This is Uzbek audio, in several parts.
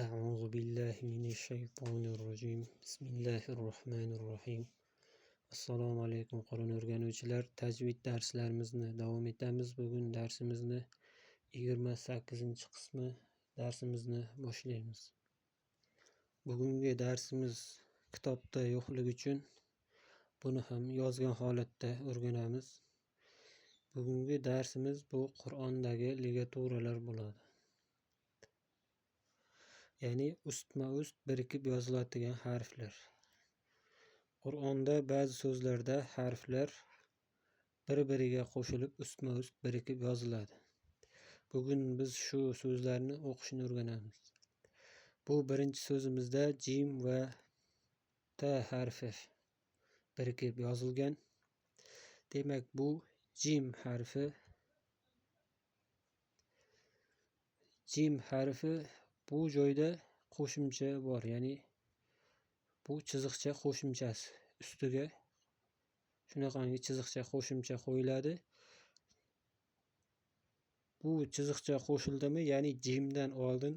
أعوذ بالله من الشيطان الرجيم بسم الله الرحمن الرحيم Assalomu alaykum qonun o'rganuvchilar, tajvid darslarimizni davom etamiz. Bugun darsimizni 28-qismi darsimizni boshlaymiz. Bugungi darsimiz kitobda yo'qligi uchun buni ham yozgan holatda o'rganamiz. Bugungi darsimiz bu Qur'ondagi ligaturalar bo'ladi. Ya'ni ustma-ust birikib yoziladigan harflar. Qur'onda ba'zi so'zlarda harflar bir-biriga qo'shilib ustma-ust birikib yoziladi. Bugun biz shu so'zlarni o'qishni o'rganamiz. Bu birinchi so'zimizda jim va ta harfi birikib yozilgan. Demak, bu jim harfi. Jim harfi bu joyda qo'shimcha bor, ya'ni bu chiziqcha qo'shimchasi ustiga shunaqangi chiziqcha qo'shimcha qo'yiladi. Bu chiziqcha qo'shildimi, ya'ni jimdan oldin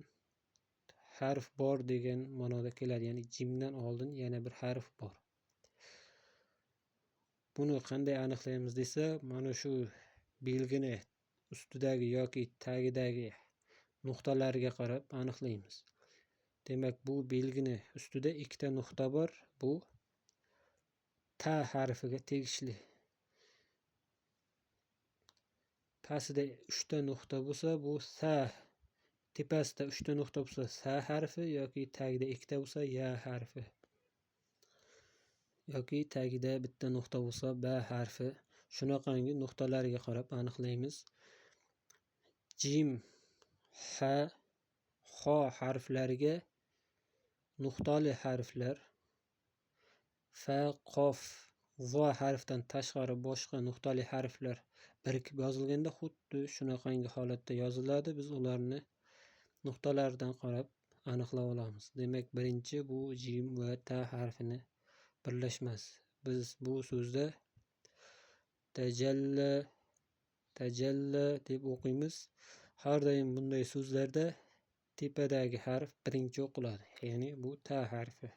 harf bor degan ma'noda keladi. Ya'ni jimdan oldin yana bir harf bor. Buni qanday aniqlaymiz desa, mana shu belgini ustidagi yoki tagidagi nuqtalarga qarab aniqlaymiz. Demak, bu belgini ustida ikkita nuqta bor. Bu ta harfiga tegishli. Pastida 3 ta nuqta bo'lsa, bu sa. Tepasida 3 ta nuqta bo'lsa, sa harfi yoki tagida 2 ta bo'lsa, ya harfi. Yoki tagida bitta nuqta bo'lsa, ba harfi. Shunaqangi nuqtalarga qarab aniqlaymiz. Jim, ha, xo harflariga nuqtali harflar, fa, qof, va harfdan tashqari boshqa nuqtali harflar birikib yozilganda xuddi shunaqangi holatda yoziladi. Biz ularni nuqtalardan qarab aniqlab olamiz. Demak, birinchi bu jim va ta harfini birlashmasi. Biz bu so'zda tajalla deb o'qiymiz. Har doim bunday so'zlarda tepadagi harf birinchi o'qiladi. Ya'ni bu ta harfi.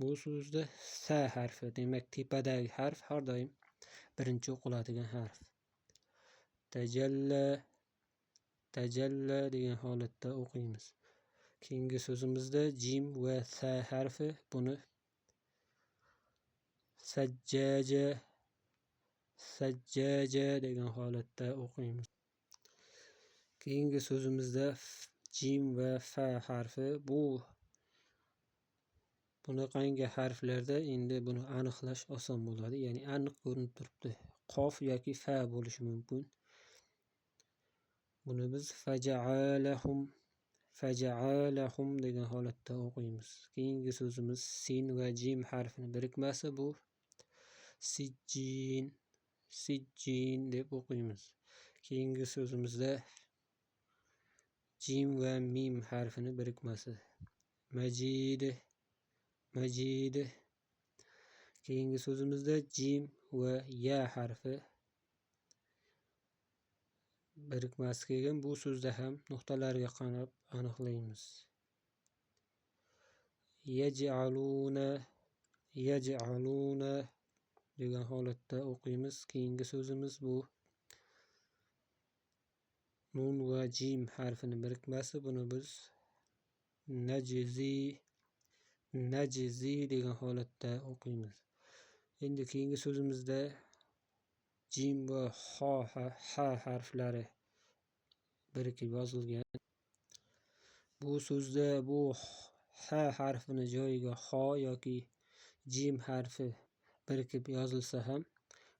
Bu so'zda sa harfi. Demak, tepadagi harf har doim birinchi o'qiladigan harf. Tajalla degan holatda o'qiymiz. Keyingi so'zimizda jim va sa harfi. Buni sajjaja degan holatda o'qiymiz. Keyingi so'zimizda jim va fa harfi. Bunaqangi harflarda endi buni aniqlash oson bo'ladi. Ya'ni aniq ko'rinib turibdi. Qof yoki fa bo'lishi mumkin. Buni biz faja'alahum degan holatda o'qiymiz. Keyingi so'zimiz sin va jim harfini birikmasi. Bu sijjin deb o'qiymiz. Keyingi so'zimizda jim va mim harfini birikmasi. Majid. Keyingi so'zimizda jim va ya harfi birikmasi kelgan. Bu so'zda ham nuqtalarga qarab aniqlaymiz. Yaj'aluna degan holatda o'qiymiz. Keyingi so'zimiz bu nun va jim harfini birikmasi. Buni biz najzi degan holatda o'qiymiz. Endi keyingi so'zimizda jim va ha harflari birikib yozilgan. Bu so'zda bu ha harfini joyiga xo yoki jim harfi birikib yozilsa ham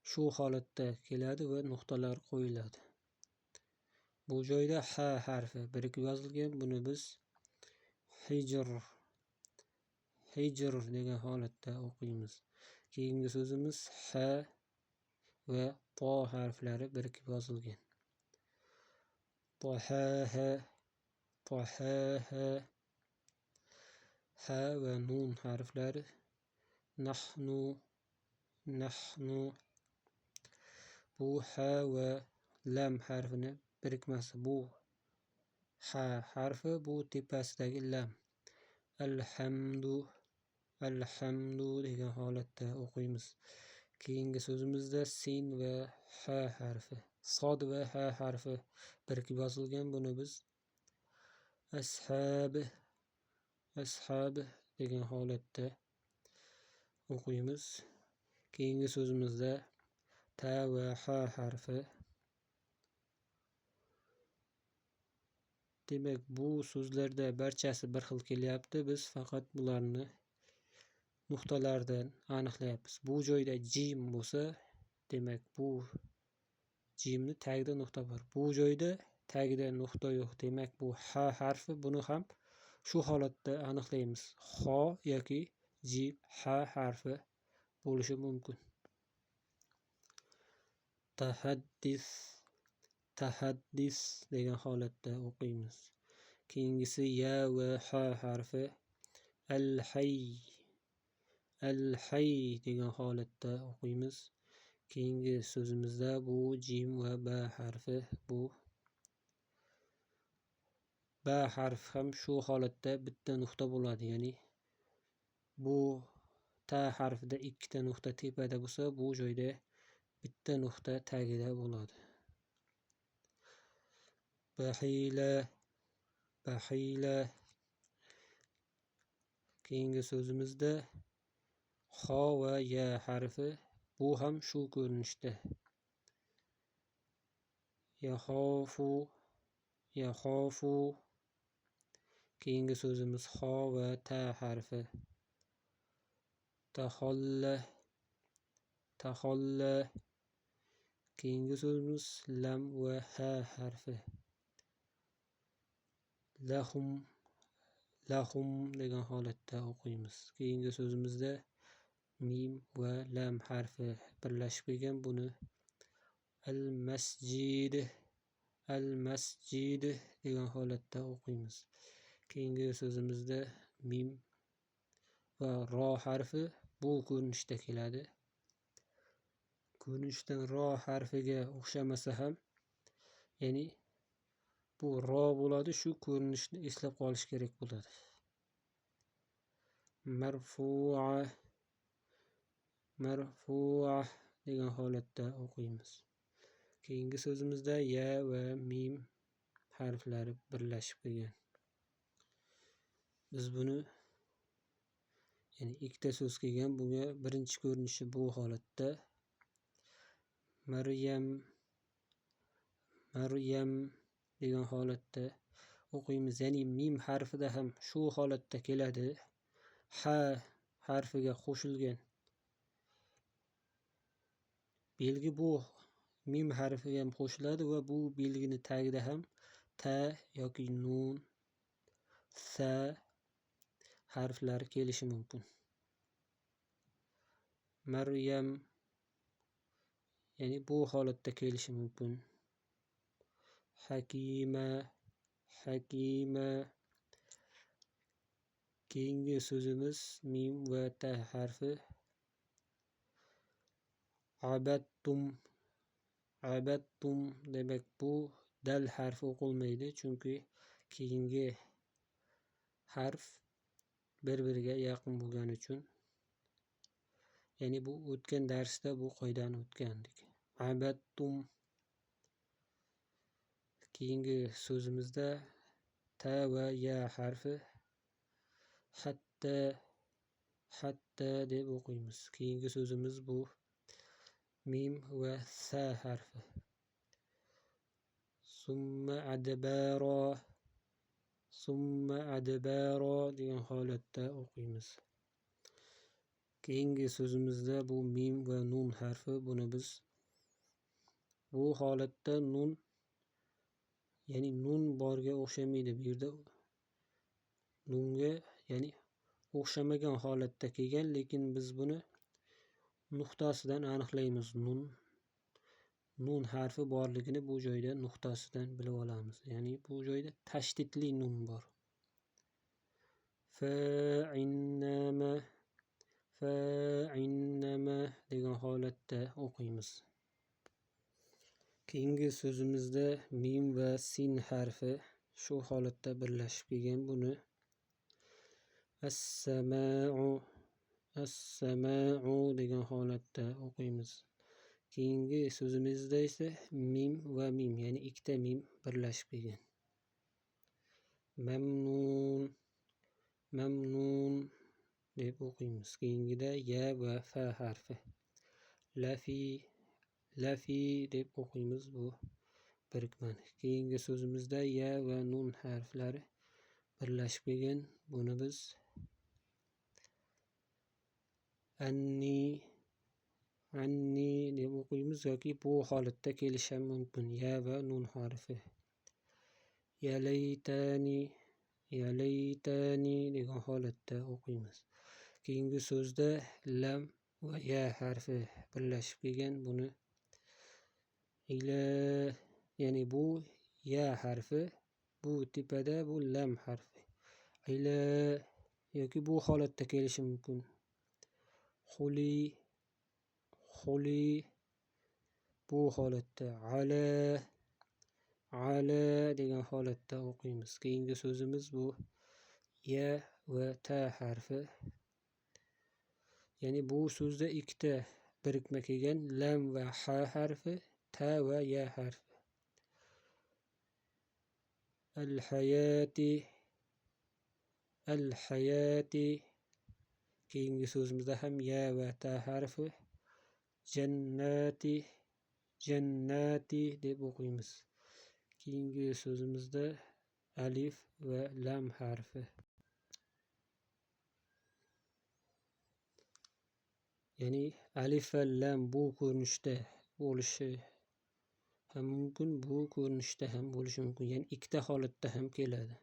shu holatda keladi va nuqtalar qo'yiladi. Bu joyda ha harfi birikib yozilgan. Buni biz hijr degan holatda o'qiymiz. Keyingi so'zimiz ha va to harflari birikib yozilgan. Tohaha. Ha va nun harflari. Nahnu. Bu ha va lam harfini birikmasi. Bu ha harfi bu tepasidagi lam. Alhamdu, alhamdu degan holatda o'qiymiz. Keyingi so'zimizda sin va ha harfi, sod va ha harfi birikib yozilgan. Buni biz ashab, ashab degan holatda o'qiymiz. Keyingi so'zimizda ta va ha harfi. Demak, bu so'zlarda barchasi bir xil kelyapti. Biz faqat bularni nuqtalardan aniqlayapmiz. Bu joyda jim bo'lsa, demak bu jimni tagida nuqta bor. Bu joyda tagida nuqta yo'q. Demak, bu ha harfi. Buni ham shu holatda aniqlaymiz. Ho yoki jim, ha harfi bo'lishi mumkin. Tahaddis, tahaddis degan holatda o'qiymiz. Keyingisi ya va ha harfi. Al-hayy, al-hayy degan holatda o'qiymiz. Keyingi so'zimizda bu jim va ba harfi. Bu ba harfi ham shu holatda bitta nuqta bo'ladi. Ya'ni bu ta harfida ikkita nuqta tepada bo'lsa, bu joyda bitta nuqta tagida bo'ladi. Bahila, bahila. Keyingi so'zimizda ho va ya harfi. Bu ham shu ko'rinishda. Yahofu, yahofu. Keyingi so'zimiz ho va ta harfi. Taholla, taholla. Keyingi so'zimiz lam va ha harfi. Lahum, lahum degan holatda o'qiymiz. Keyingi so'zimizda mim va lam harfi birlashib kelgan. Buni al-masjid, al-masjid degan holatda o'qiymiz. Keyingi so'zimizda mim va ro harfi bu ko'rinishda keladi. Ko'rinishdan ro harfiga o'xshamasa ham, ya'ni bu ro bo'ladi, shu ko'rinishni eslab qolish kerak bo'ladi. Marfu'a, marfu'a degan holatda o'qiymiz. Keyingi so'zimizda ya va mim harflari birlashib kelgan. Biz buni, ya'ni ikkita so'z kelgan, bunga birinchi ko'rinishi bu holatda. Maryam, maryam degan holatda o'qiymiz. Ya'ni mim harfida ham shu holatda keladi. Ha harfiga qo'shilgan belgi bu mim harfiga ham qo'shiladi va bu belgini tagida ham ta yoki nun, sa harflari kelishi mumkin. Maryam, ya'ni bu holatda kelishi mumkin. Hakima, hakima. Keyingi so'zimiz mim va ta harfi. Abattum, abattum. Demak, bu dal harfi o'qilmaydi, chunki keyingi harf bir-biriga yaqin bo'lgani uchun. Ya'ni bu o'tgan darsda bu qoidani o'tgandik. Abattum. Keyingi so'zimizda ta va ya harfi. Hatta, hatta deb o'qiymiz. Keyingi so'zimiz bu mim va sa harfi. Summa adbaro, summa adbaro degan holatda o'qiymiz. Keyingi so'zimizda bu mim va nun harfi. Buni biz bu holatda nun, ya'ni nun borga o'xshamaydi. Bu yerda nunga, ya'ni o'xshamagan holatda kelgan, lekin biz buni nuqtasidan aniqlaymiz. Nun harfi borligini bu joyda nuqtasidan bilib olamiz. Ya'ni bu joyda tashdidli nun bor. Fa'innama, fa'innama degan holatda o'qiymiz. Keyingi so'zimizda mim va sin harfi. shu holatda birlashib kelgan. Buni as-sama'u degan holatda o'qiymiz. Keyingi so'zimizda esa mim va mim, ya'ni ikkita mim birlashib kelgan. Mamnun deb o'qiymiz. Keyingida ya va fa harfi. Lafi deb o'qiymiz bu birikmani. Keyingi so'zimizda ya va nun harflari birlashib kelgan. Buni biz anni deb o'qiymiz yoki bu holatda kelishi ham mumkin. Ya va nun harfi. Yalaytani degan holatda o'qiymiz. Keyingi so'zda lam va ya harfi birlashib kelgan. Buni ya'ni bu ya harfi, bu tepada bu lam harfi. Yoki bu holatda kelishi mumkin. Xuli bu holatda ala degan holatda o'qiymiz. Keyingi so'zimiz bu ya va ta harfi. Ya'ni bu so'zda ikkita birikma kelgan. Lam va ha harfi, ta va ya harfi. Al-hayati keyingi so'zimizda ham ya va ta harfi. Jannati deb o'qiymiz. Keyingi so'zimizda alif va lam harfi. Ya'ni alif va lam bu ko'rinishda bo'lishi ham mumkin, bu ko'rinishda ham bo'lishi mumkin. Ya'ni ikkita holatda ham keladi.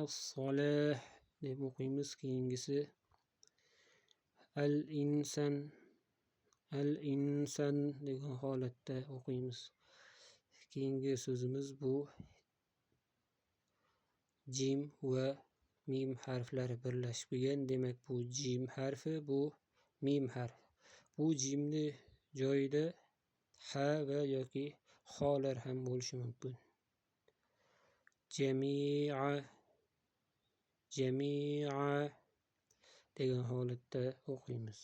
As-solah deb o'qiymiz. Keyingisi al-insan degan holatda o'qiymiz. Keyingi so'zimiz bu jim va mim harflari birlashib kelgan. Demak, bu jim harfi, bu mim harfi. Bu jimni joyida ha va yoki xolar ham bo'lishi mumkin. Jami'a degan holatda o'qiymiz.